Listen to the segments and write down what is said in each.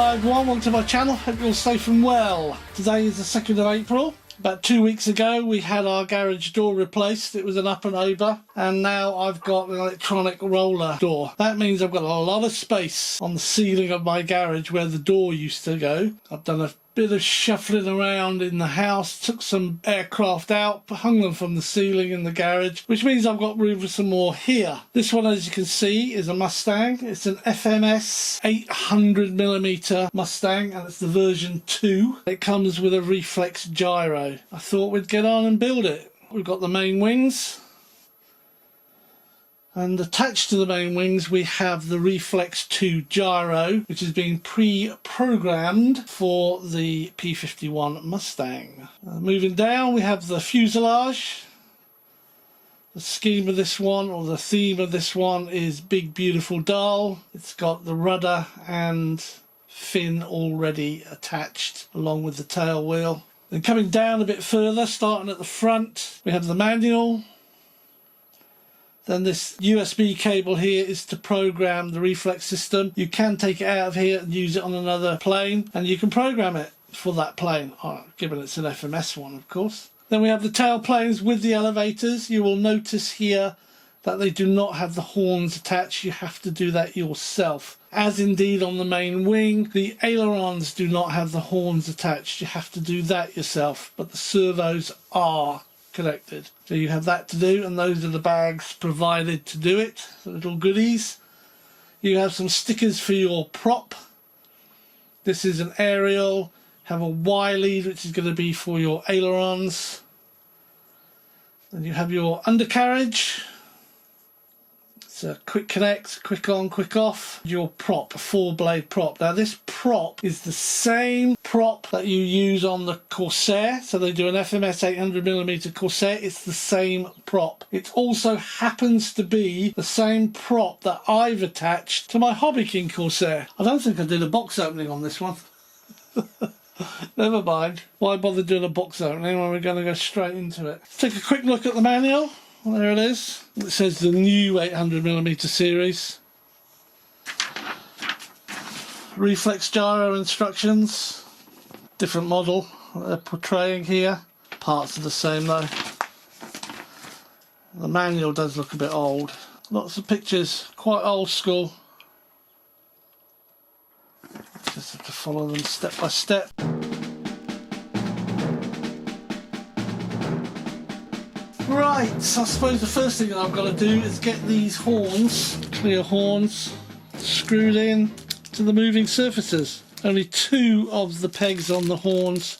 Hi everyone, welcome to my channel, hope you're all safe and well. Today is the 2nd of April. About 2 weeks ago we had our garage door replaced. It was an up and over, and now I've got an electronic roller door. That means I've got a lot of space on the ceiling of my garage where the door used to go. I've done a bit of shuffling around in the house, took some aircraft out, hung them from the ceiling in the garage, which means I've got room for some more here. This one, as you can see, is a Mustang. It's an FMS 800mm Mustang, and it's the version 2. It comes with a reflex gyro. I thought we'd get on and build it. We've got the main wings, and attached to the main wings we have the Reflex 2 gyro, which has been pre-programmed for the P51 Mustang. Moving down, we have the fuselage. The scheme of this one, or the theme of this one, is Big Beautiful Doll. It's got the rudder and fin already attached along with the tail wheel. Then coming down a bit further, starting at the front, we have the manual. Then this USB cable here is to program the reflex system. You can take it out of here and use it on another plane, and you can program it for that plane, given it's an FMS one, of course. Then we have the tailplanes with the elevators. You will notice here that they do not have the horns attached. You have to do that yourself. As indeed on the main wing, the ailerons do not have the horns attached. You have to do that yourself, but the servos are connected. So you have that to do, and those are the bags provided to do it, the little goodies. You have some stickers for your prop. This is an aerial. Have a Y lead, which is going to be for your ailerons. Then you have your undercarriage. It's a quick connect, quick on, quick off. Your prop, a 4-blade prop. Now this prop is the same prop that you use on the Corsair. So they do an FMS 800mm Corsair. It's the same prop. It also happens to be the same prop that I've attached to my Hobby King Corsair. I don't think I did a box opening on this one. Never mind. Why bother doing a box opening when we're going to go straight into it? Let's take a quick look at the manual. There it is. It says the new 800mm series. Reflex gyro instructions. Different model that they're portraying here. Parts are the same though. The manual does look a bit old. Lots of pictures, quite old school. Just have to follow them step by step. Right, so I suppose the first thing that I've got to do is get these horns, clear horns, screwed in to the moving surfaces. Only 2 of the pegs on the horns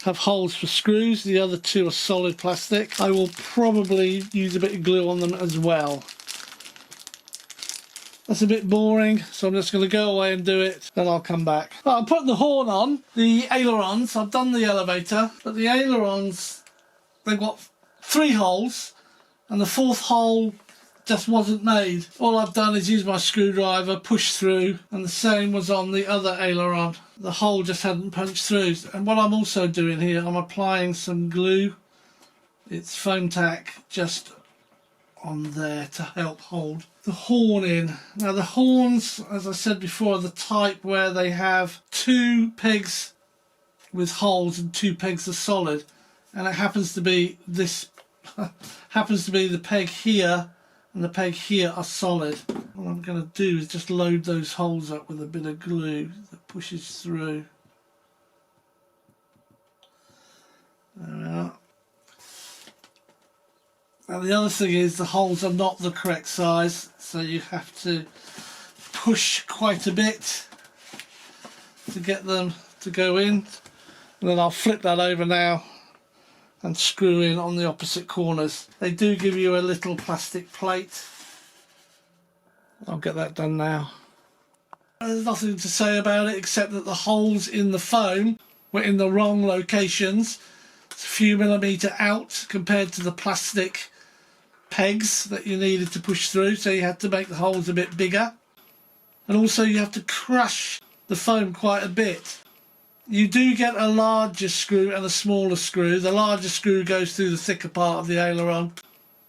have holes for screws, the other 2 are solid plastic. I will probably use a bit of glue on them as well. That's a bit boring, so I'm just going to go away and do it, then I'll come back. Right, I'm putting the horn on. The ailerons, I've done the elevator, but the ailerons, they've got 3 holes, and the 4th hole just wasn't made. All I've done is use my screwdriver, push through, and the same was on the other aileron. The hole just hadn't punched through. And what I'm also doing here, I'm applying some glue. It's foam tack just on there to help hold the horn in. Now the horns, as I said before, are the type where they have 2 pegs with holes and 2 pegs are solid, and it happens to be this happens to be the peg here and the peg here are solid. What I'm going to do is just load those holes up with a bit of glue that pushes through. There we are. Now the other thing is the holes are not the correct size, so you have to push quite a bit to get them to go in. And then I'll flip that over now and screw in on the opposite corners. They do give you a little plastic plate. I'll get that done now. There's nothing to say about it except that the holes in the foam were in the wrong locations. It's a few millimetre out compared to the plastic pegs that you needed to push through, so you had to make the holes a bit bigger. And also you have to crush the foam quite a bit. You do get a larger screw and a smaller screw. The larger screw goes through the thicker part of the aileron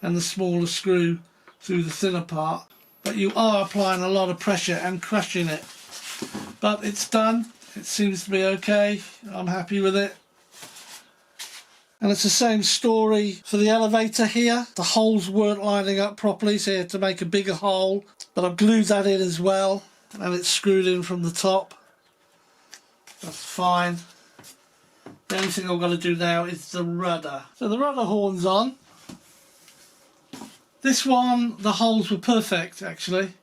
and the smaller screw through the thinner part. But you are applying a lot of pressure and crushing it. but it's done. It seems to be okay. I'm happy with it. And it's the same story for the elevator here. The holes weren't lining up properly, so you had to make a bigger hole. But I've glued that in as well, and it's screwed in from the top. That's fine. The only thing I've got to do now is the rudder. So the rudder horn's on. This one, the holes were perfect actually.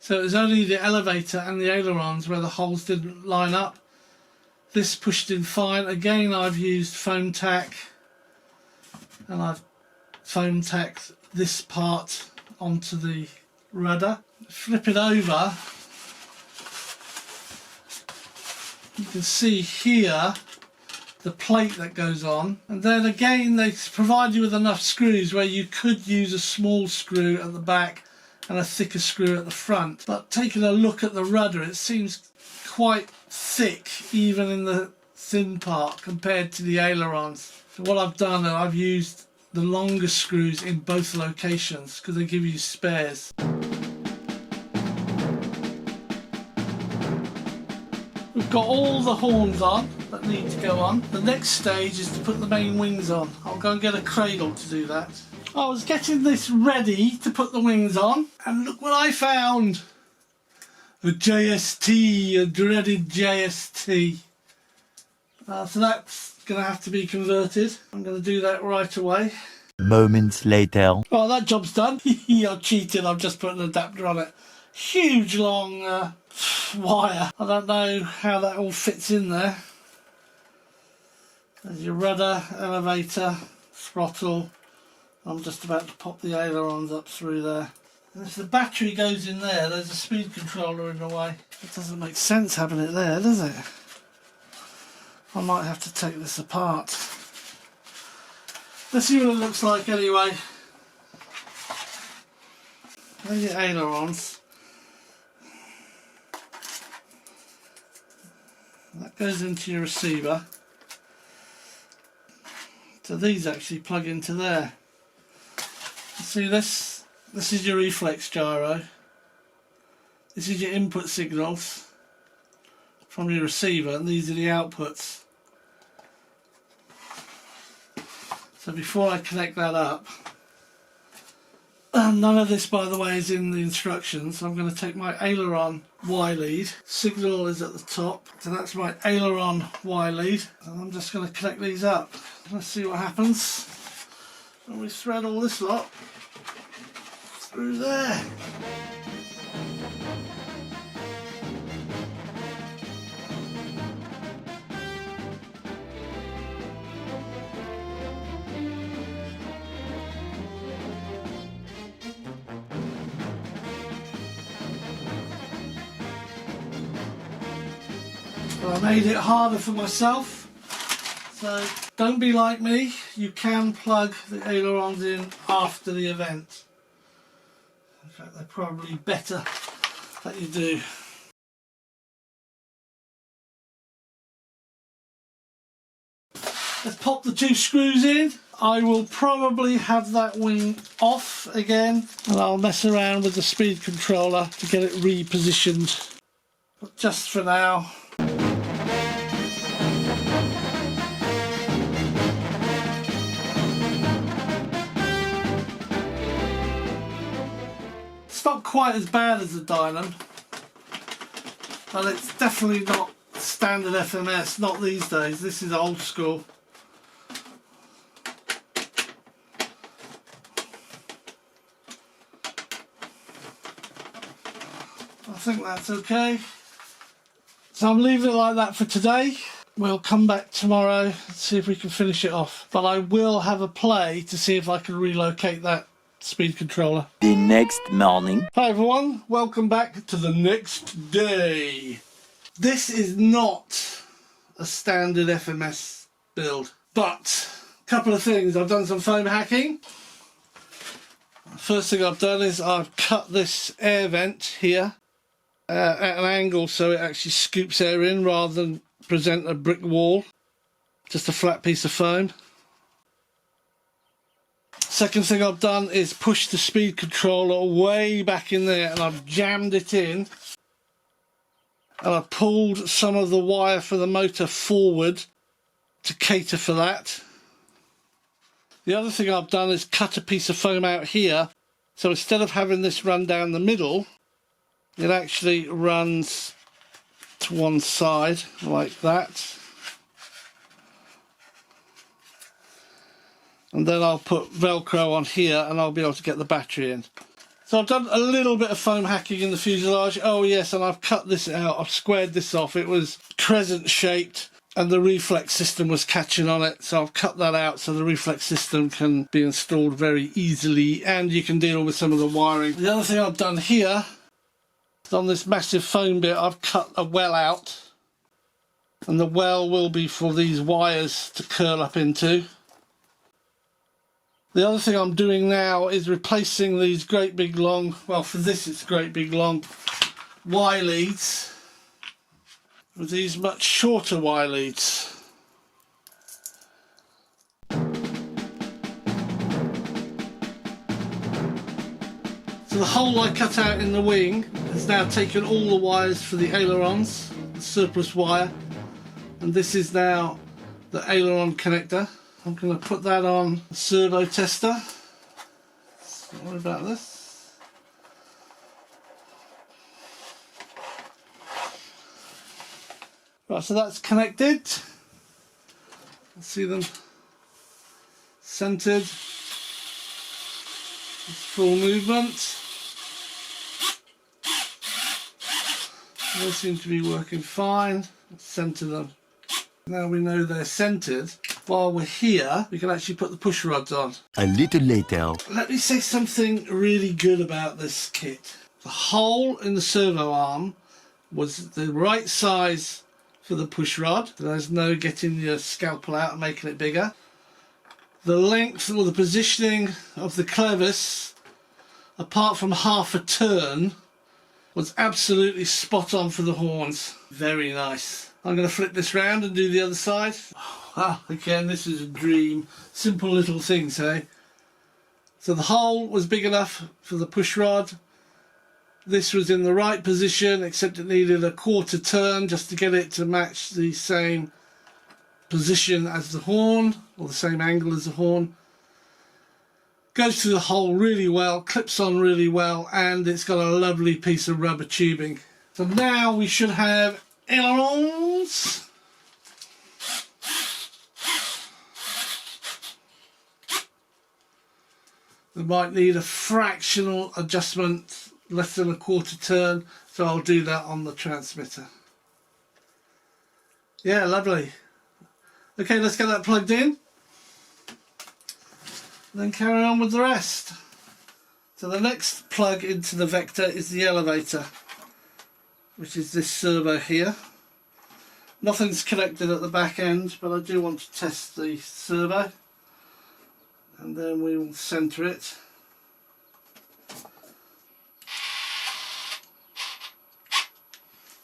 So it was only the elevator and the ailerons where the holes didn't line up. This pushed in fine. Again, I've used foam tack, and I've foam tacked this part onto the rudder. Flip it over. You can see here the plate that goes on, and then again they provide you with enough screws where you could use a small screw at the back and a thicker screw at the front. But taking a look at the rudder, it seems quite thick even in the thin part compared to the ailerons. So what I've done, I've used the longer screws in both locations because they give you spares. We've got all the horns on that need to go on. The next stage is to put the main wings on. I'll go and get a cradle to do that. I was getting this ready to put the wings on, and look what I found! A JST, a dreaded JST. So that's going to have to be converted. I'm going to do that right away. Moments later. Oh, that job's done. I cheated, I've just put an adapter on it. Huge long wire. I don't know how that all fits in there. There's your rudder, elevator, throttle. I'm just about to pop the ailerons up through there. And if the battery goes in there, there's a speed controller in the way. It doesn't make sense having it there, does it? I might have to take this apart. Let's see what it looks like anyway. There's your ailerons. That goes into your receiver. So these actually plug into there. See this? This is your reflex gyro. This is your input signals from your receiver, and these are the outputs. So before I connect that up, none of this by the way is in the instructions. I'm going to take my aileron Y lead. Signal is at the top, so that's my aileron Y lead, and I'm just going to connect these up. Let's see what happens when we thread all this lot through there. I made it harder for myself, so don't be like me. You can plug the ailerons in after the event. In fact, they're probably better that you do. Let's pop the two screws in. I will probably have that wing off again, and I'll mess around with the speed controller to get it repositioned. But just for now, it's not quite as bad as the Dylan, but it's definitely not standard FMS, not these days. This is old school. I think that's okay. So I'm leaving it like that for today. We'll come back tomorrow and see if we can finish it off. But I will have a play to see if I can relocate that speed controller. The next morning. Hi everyone, welcome back to the next day. This is not a standard FMS build, but a couple of things. I've done some foam hacking. First thing I've done is I've cut this air vent here at an angle so it actually scoops air in rather than present a brick wall. Just a flat piece of foam. Second thing I've done is push the speed controller way back in there, and I've jammed it in and I pulled some of the wire for the motor forward to cater for that. The other thing I've done is cut a piece of foam out here, so instead of having this run down the middle, it actually runs to one side like that. And then I'll put Velcro on here and I'll be able to get the battery in. So I've done a little bit of foam hacking in the fuselage. Oh yes, and I've cut this out. I've squared this off. It was crescent shaped and the reflex system was catching on it. So I've cut that out so the reflex system can be installed very easily and you can deal with some of the wiring. The other thing I've done here is on this massive foam bit, I've cut a well out. And the well will be for these wires to curl up into. The other thing I'm doing now is replacing these great big long, well for this it's great big long Y leads with these much shorter Y leads. So the hole I cut out in the wing has now taken all the wires for the ailerons, the surplus wire, and this is now the aileron connector. I'm going to put that on a servo tester. Don't worry about this. Right, so that's connected. See them centered. It's full movement. They seem to be working fine. Let's center them. Now we know they're centered. While we're here, we can actually put the push rods on. A little later. Let me say something really good about this kit. The hole in the servo arm was the right size for the push rod. There's no getting your scalpel out and making it bigger. The length or the positioning of the clevis, apart from half a turn, was absolutely spot on for the horns. Very nice. I'm going to flip this round and do the other side. Ah, again, this is a dream. Simple little things, eh? So the hole was big enough for the push rod. This was in the right position, except it needed a quarter turn just to get it to match the same position as the horn, or the same angle as the horn. Goes through the hole really well, clips on really well, and it's got a lovely piece of rubber tubing. So now we should have ailerons. We might need a fractional adjustment, less than a quarter turn, so I'll do that on the transmitter. Yeah, lovely. Okay, let's get that plugged in. Then carry on with the rest. So the next plug into the vector is the elevator, which is this servo here. Nothing's connected at the back end, but I do want to test the servo. And then we will center it.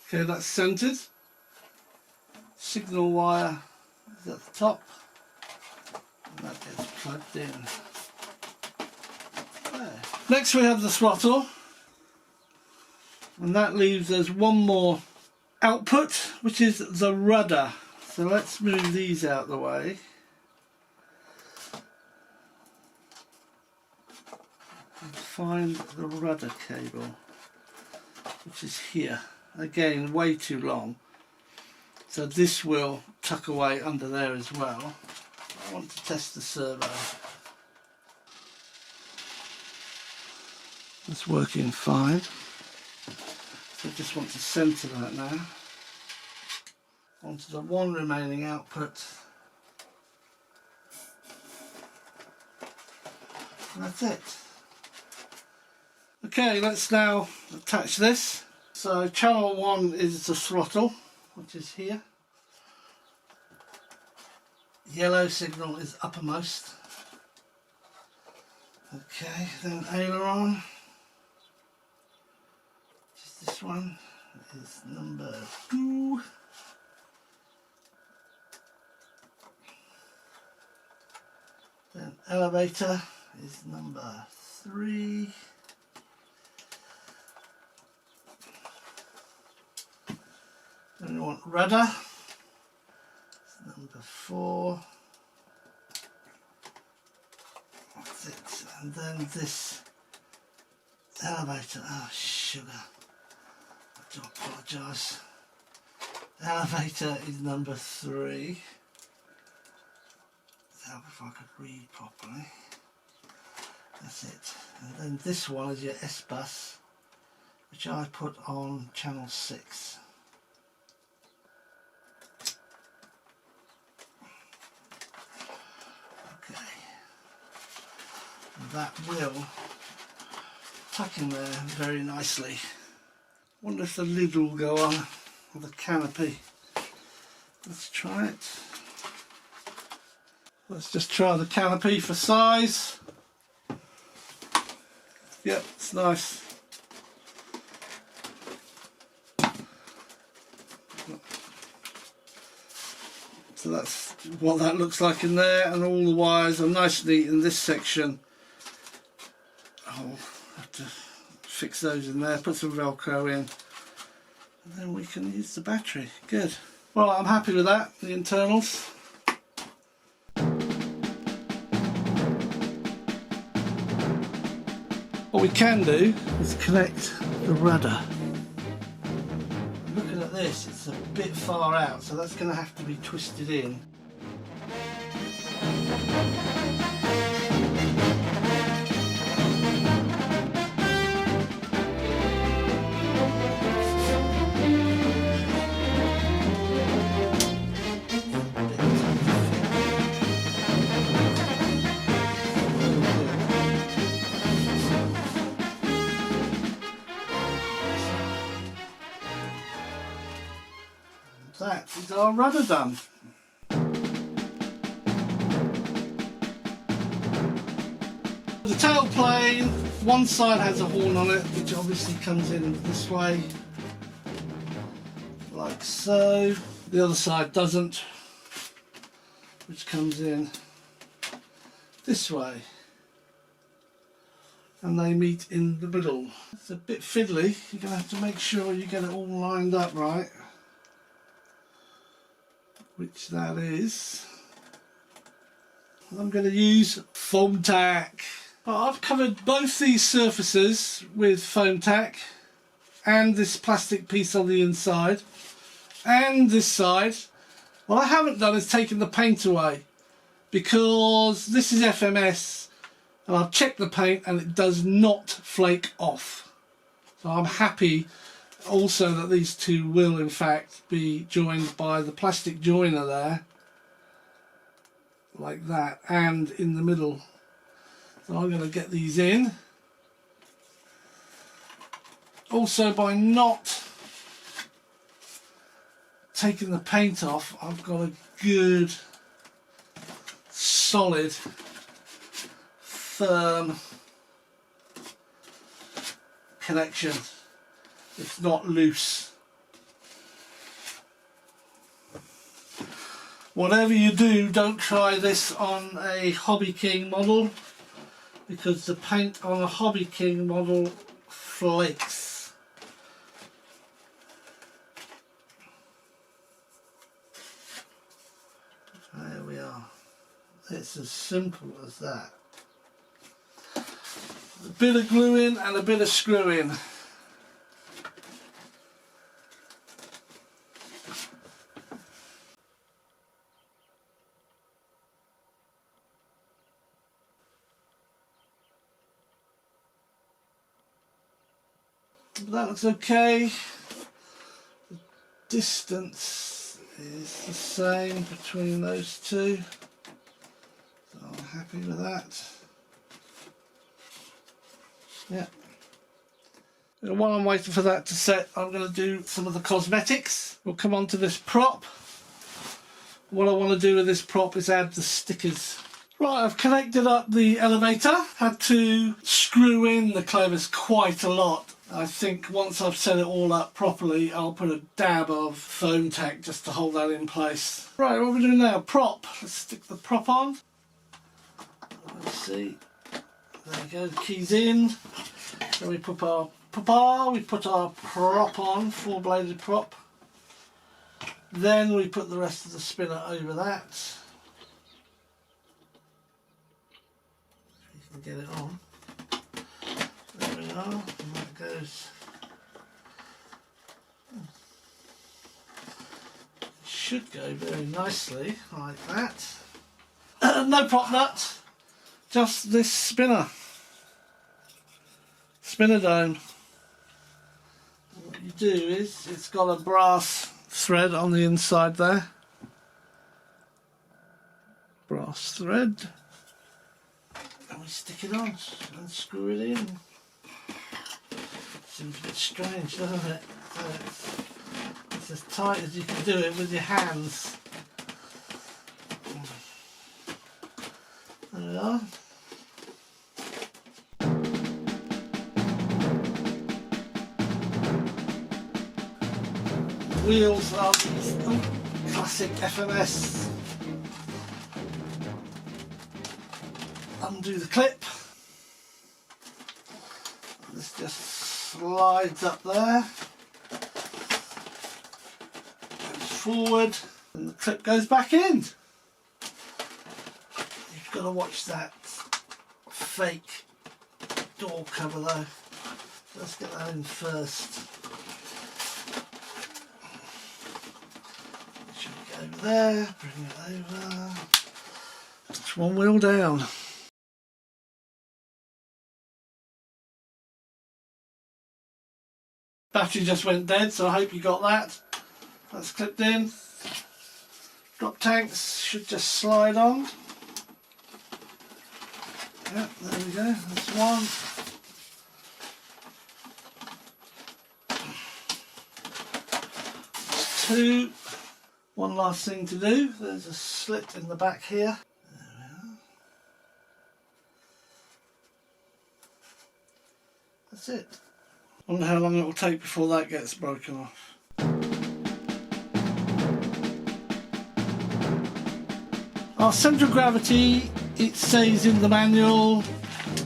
Okay, that's centered. Signal wire is at the top. And that gets plugged in. There. Next we have the throttle. And that leaves us one more output, which is the rudder. So let's move these out of the way. Find the rudder cable, which is here. Again, way too long, so this will tuck away under there as well. I want to test the servo. It's working fine, so I just want to center that now onto the one remaining output. And that's it. Okay, let's now attach this. So channel 1 is the throttle, which is here. Yellow signal is uppermost. Okay, then aileron, which is this one, is number 2. Then elevator is number 3. Then we want rudder, number 4. That's it. And then this elevator. Oh sugar! I do apologise. Elevator is number 3. Let's help if I could read properly. That's it. And then this one is your S bus, which I put on channel 6. Okay. And that will tuck in there very nicely. Wonder if the lid will go on, or the canopy. Let's try it. Let's just try the canopy for size. Yep, it's nice. So that's what that looks like in there, and all the wires are nice and neat in this section. I'll have to fix those in there, put some Velcro in, and then we can use the battery. Good. Well, I'm happy with that, the internals. What we can do is connect the rudder. Looking at this, it's a bit far out, so that's going to have to be twisted in. That is our rudder done. The tailplane, one side has a horn on it, which obviously comes in this way, like so. The other side doesn't, which comes in this way. And they meet in the middle. It's a bit fiddly, you're going to have to make sure you get it all lined up right. Which that is. I'm going to use foam tack. I've covered both these surfaces with foam tack and this plastic piece on the inside and this side. What I haven't done is taken the paint away, because this is FMS and I've checked the paint and it does not flake off. So I'm happy also that these two will in fact be joined by the plastic joiner there, like that, and in the middle. So I'm going to get these in. Also, by not taking the paint off, I've got a good solid firm connection. It's not loose. Whatever you do, don't try this on a Hobby King model, because the paint on a Hobby King model flakes. There we are. It's as simple as that. A bit of glue in and a bit of screw in. That looks okay. The distance is the same between those two, so I'm happy with that. Yeah. And while I'm waiting for that to set, I'm going to do some of the cosmetics. We'll come on to this prop. What I want to do with this prop is add the stickers. Right, I've connected up the elevator. Had to screw in the clovers quite a lot. I think once I've set it all up properly, I'll put a dab of foam tack just to hold that in place. Right, what are we doing now? Prop. Let's stick the prop on. Let's see. There we go, the key's in. Then we put our prop on, 4-bladed prop. Then we put the rest of the spinner over that. You can get it on. There we are, and that goes. It should go very nicely like that. No prop nut, just this spinner dome. And what you do is, it's got a brass thread on the inside there. Brass thread. And we stick it on and screw it in. Seems a bit strange, doesn't it? So it's as tight as you can do it with your hands. There we are. The wheels are these classic FMS. Undo the clip. This just slides up there, goes forward, and the clip goes back in. You've got to watch that fake door cover though. Let's get that in first. Should we go over there, bring it over. Just one wheel down. Battery just went dead, so I hope you got that. That's clipped in. Drop tanks should just slide on. Yep, there we go, that's one. That's two. One last thing to do, there's a slit in the back here. There we are. That's it. I wonder how long it will take before that gets broken off. Our centre of gravity, it says in the manual,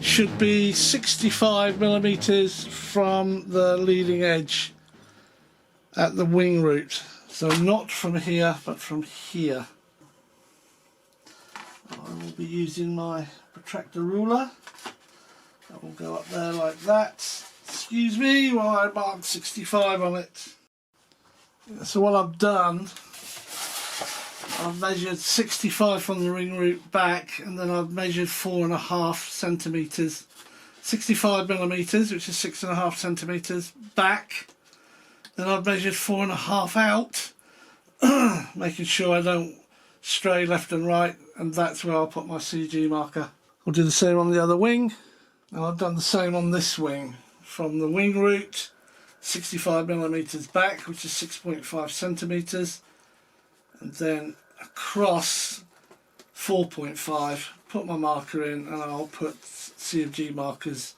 should be 65mm from the leading edge at the wing root. So not from here, but from here. I will be using my protractor ruler. That will go up there like that. Excuse me while I mark 65 on it. So what I've done, I've measured 65 from the ring root back, and then I've measured 4.5 centimetres, 65mm, which is 6.5 centimetres back. Then I've measured 4.5 out, making sure I don't stray left and right, and that's where I'll put my CG marker. I'll do the same on the other wing, and I've done the same on this wing. From the wing root, 65mm back, which is 6.5 centimetres, and then across 4.5, put my marker in, and I'll put CFG markers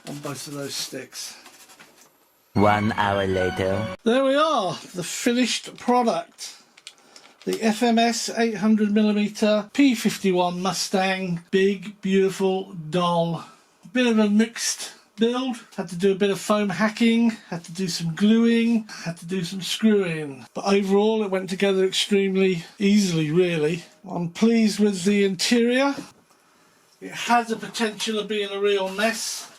on both of those sticks. 1 hour later. There we are, the finished product. The FMS 800mm P51 Mustang, big, beautiful doll. Bit of a mixed build, had to do a bit of foam hacking, had to do some gluing, had to do some screwing, but overall it went together extremely easily really. I'm pleased with the interior. It has the potential of being a real mess,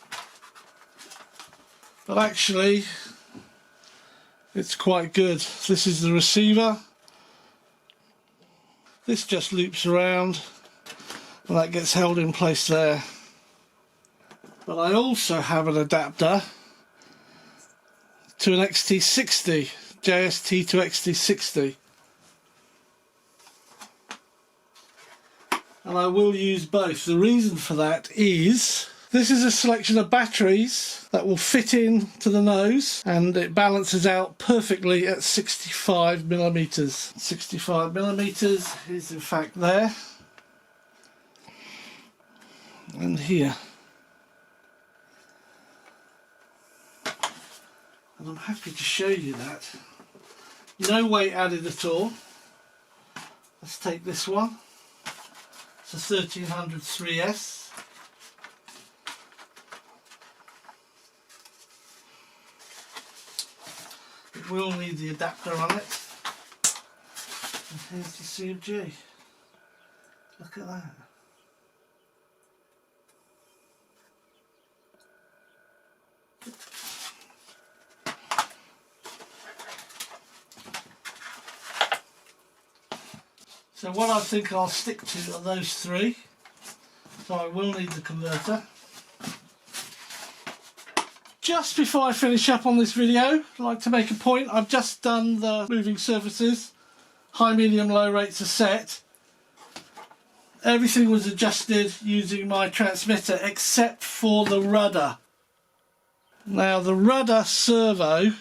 but actually it's quite good. This is the receiver, this just loops around and that gets held in place there. But I also have an adapter to an XT60, JST to XT60. And I will use both. The reason for that is this is a selection of batteries that will fit in to the nose, and it balances out perfectly at 65mm. 65mm is in fact there and here. And I'm happy to show you that. No weight added at all. Let's take this one. It's a 1300 3S. It will need the adapter on it. And here's the C of G. Look at that. So what I think I'll stick to are those three. So I will need the converter. Just before I finish up on this video, I'd like to make a point. I've just done the moving surfaces. High, medium, low rates are set. Everything was adjusted using my transmitter except for the rudder. Now the rudder servo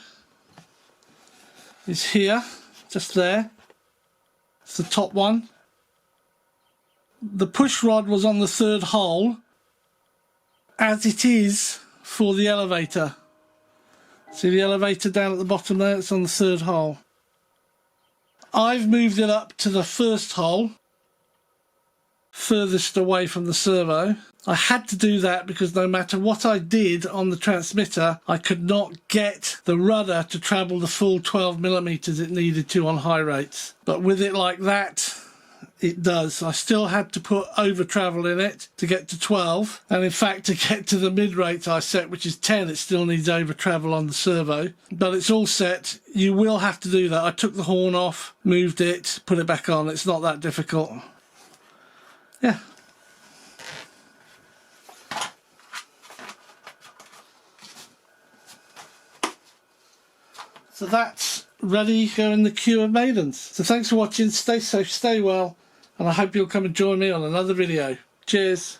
is here, just there. It's the top one. The push rod was on the third hole, as it is for the elevator. See the elevator down at the bottom there? It's on the third hole. I've moved it up to the first hole, furthest away from the servo. I had to do that because no matter what I did on the transmitter, I could not get the rudder to travel the full 12mm it needed to on high rates. But with it like that, it does. I still had to put over travel in it to get to 12, and in fact to get to the mid rate I set, which is 10, it still needs over travel on the servo. But it's all set. You will have to do that. I took the horn off, moved it, put it back on. It's not that difficult. Yeah. So that's ready, go in the queue of maidens. So thanks for watching, stay safe, stay well, and I hope you'll come and join me on another video. Cheers.